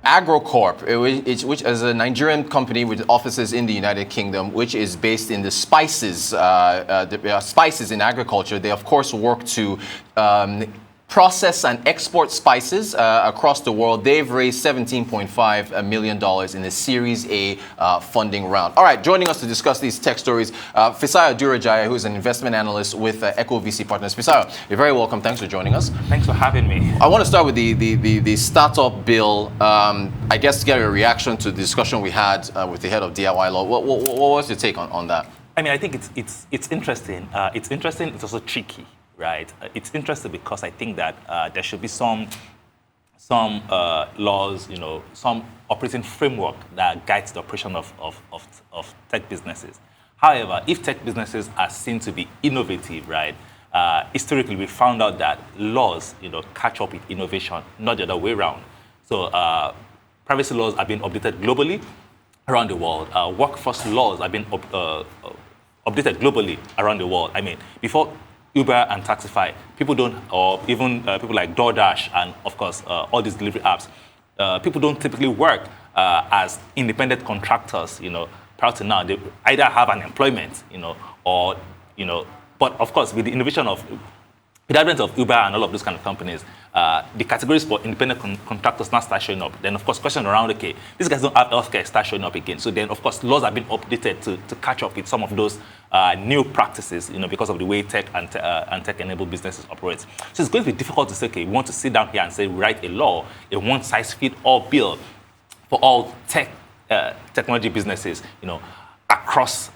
Agricorp, which is a Nigerian company with offices in the United Kingdom, which is based in the spices in agriculture. They, of course, work to process and export spices across the world. They've raised $17.5 million in a Series A funding round. All right, joining us to discuss these tech stories, Fisayo Durojaye, who is an investment analyst with EchoVC Partners. Fisayo, you're very welcome. Thanks for joining us. Thanks for having me. I want to start with the startup bill. I guess to get a reaction to the discussion we had with the head of DIY law. What was your take on that? I mean, I think it's interesting. It's interesting. It's also tricky. Right. It's interesting because I think that there should be some laws, some operating framework that guides the operation of tech businesses. However, if tech businesses are seen to be innovative, right, historically we found out that laws, catch up with innovation, not the other way around. So privacy laws are being updated globally around the world. Workforce laws are being updated globally around the world. I mean, before Uber and Taxify, people don't, or even people like DoorDash and, of course, all these delivery apps, people don't typically work as independent contractors, prior to now. They either have an employment, or, but, of course, with the innovation of, with the advent of Uber and all of those kind of companies, the categories for independent contractors now start showing up. Then, of course, question around, okay, these guys don't have healthcare start showing up again. So then, of course, laws have been updated to catch up with some of those new practices, because of the way tech and tech-enabled businesses operate. So it's going to be difficult to say, okay, we want to sit down here and say, write a law, a one-size-fits-all bill for all technology businesses, across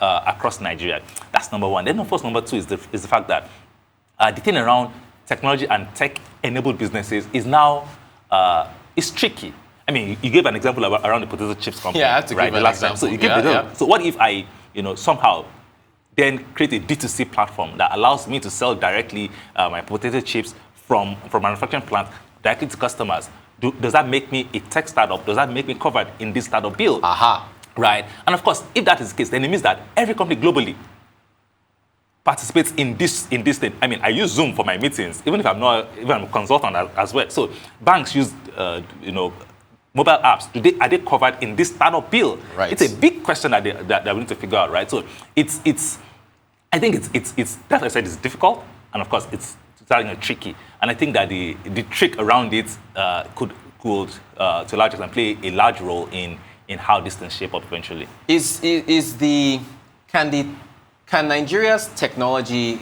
Nigeria. That's number one. Then, of course, number two is the fact that the thing around technology and tech-enabled businesses is now is tricky. I mean, you gave an example around the potato chips company, yeah, I have to right? Give The an last example. time. So you gave the So what if I, somehow then create a D2C platform that allows me to sell directly my potato chips from manufacturing plant directly to customers? Does that make me a tech startup? Does that make me covered in this startup bill? Aha. Right. And of course, if that is the case, then it means that every company globally participates in this thing. I mean, I use Zoom for my meetings, even I'm a consultant as well. So banks use, mobile apps. Are they covered in this startup bill? Right. It's a big question that we need to figure out, right? So I think it's that I said is difficult, and of course it's tricky. And I think that the trick around it could to a large extent play a large role in how this things shape up eventually. Can Nigeria's technology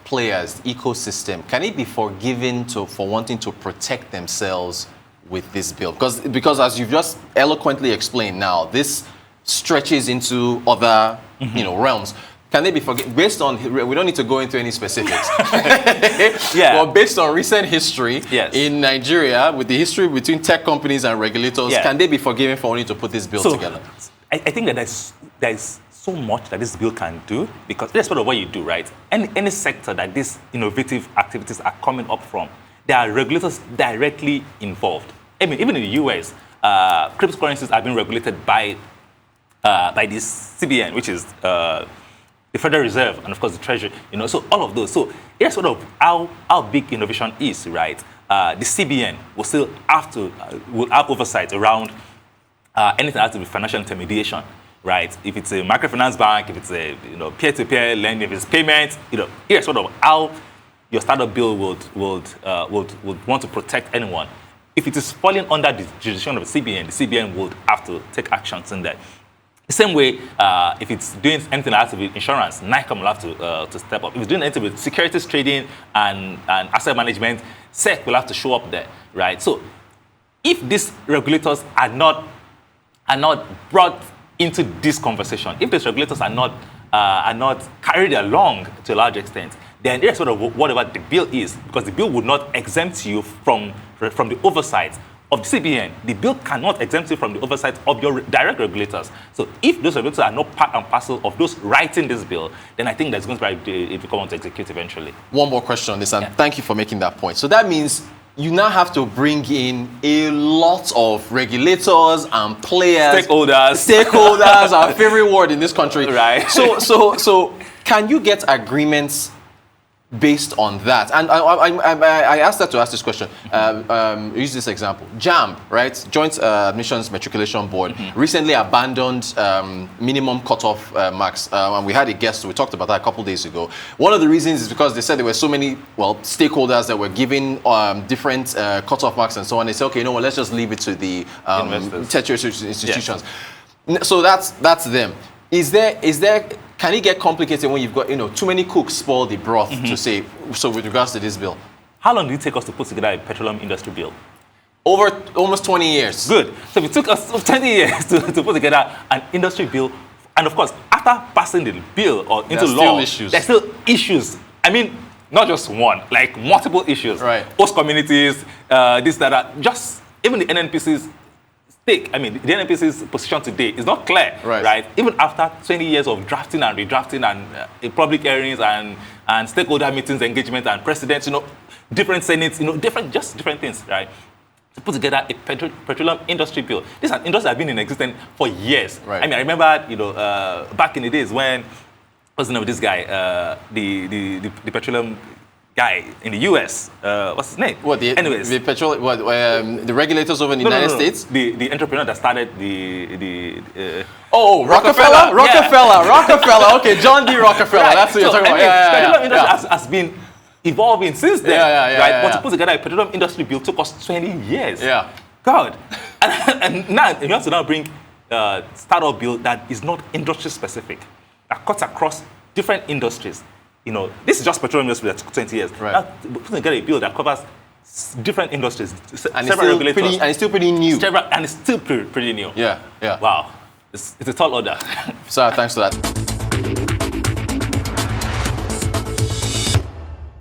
players ecosystem, can it be forgiven for wanting to protect themselves with this bill? Because as you've just eloquently explained now, this stretches into other realms. Can they be forgiven based on? We don't need to go into any specifics. Yeah. Well, based on recent history in Nigeria, with the history between tech companies and regulators, can they be forgiven for wanting to put this bill together? I think that there's so much that this bill can do, because irrespective of what you do, right? Any sector that these innovative activities are coming up from, there are regulators directly involved. I mean, even in the US, cryptocurrencies are being regulated by this CBN, which is the Federal Reserve, and of course the Treasury. So all of those. So irrespective of how big innovation is, right? The CBN will still will have oversight around anything that has to be financial intermediation. Right, if it's a microfinance bank, if it's a peer-to-peer lending, if it's payment, irrespective of how your startup bill would want to protect anyone. If it is falling under the jurisdiction of the CBN would have to take actions in that. The same way, if it's doing anything that has to be insurance, NICOM will have to step up. If it's doing anything with securities trading and asset management, SEC will have to show up there, right? So, if these regulators are not brought into this conversation, if these regulators are not carried along to a large extent, then irrespective of whatever the bill is, because the bill would not exempt you from the oversight of the CBN. The bill cannot exempt you from the oversight of your direct regulators. So if those regulators are not part and parcel of those writing this bill, then I think that's going to be if you come on to execute eventually. One more question on this, and thank you for making that point. So that means you now have to bring in a lot of regulators and players. Stakeholders, our favorite word in this country. Right. So can you get agreements based on that. And I asked that to ask this question. Use this example. JAMB, right? Joint Admissions Matriculation Board, recently abandoned minimum cutoff marks. And we had a guest, we talked about that a couple days ago. One of the reasons is because they said there were so many, stakeholders that were giving different cutoff marks and so on. They said, okay, you know what, let's just leave it to the tertiary institutions. Yes. So that's them. Can it get complicated when you've got, too many cooks spoil the broth, to say, so with regards to this bill? How long did it take us to put together a petroleum industry bill? Over almost 20 years. Good. So it took us 20 years to put together an industry bill. And of course, after passing the bill or into law, there's still issues. I mean, not just one, like multiple issues. Right. Host communities, this, that, just even the NNPC's stake. I mean, the NNPC's position today is not clear, right? Even after 20 years of drafting and redrafting and public hearings and stakeholder meetings, engagement and precedents, different senates, different things, right? To put together a petroleum industry bill. This is an industry that has been in existence for years. Right. I mean, I remember, back in the days when, what's the name of this guy, the petroleum guy in the U.S. What's his name? What, the regulators over in the United States? The entrepreneur that started Rockefeller? Rockefeller. Okay, John D. Rockefeller. Right. That's what you're talking about. Petroleum industry has been evolving since then, right? But to put together a petroleum industry bill took us 20 years. Yeah. God. And now you have to bring a startup bill that is not industry specific, that cuts across different industries. This is just petroleum industry that took 20 years. Right. Now, putting together a bill that covers different industries, and it's still pretty new. And it's still pretty new. Yeah. Wow. It's a tall order. So thanks for that.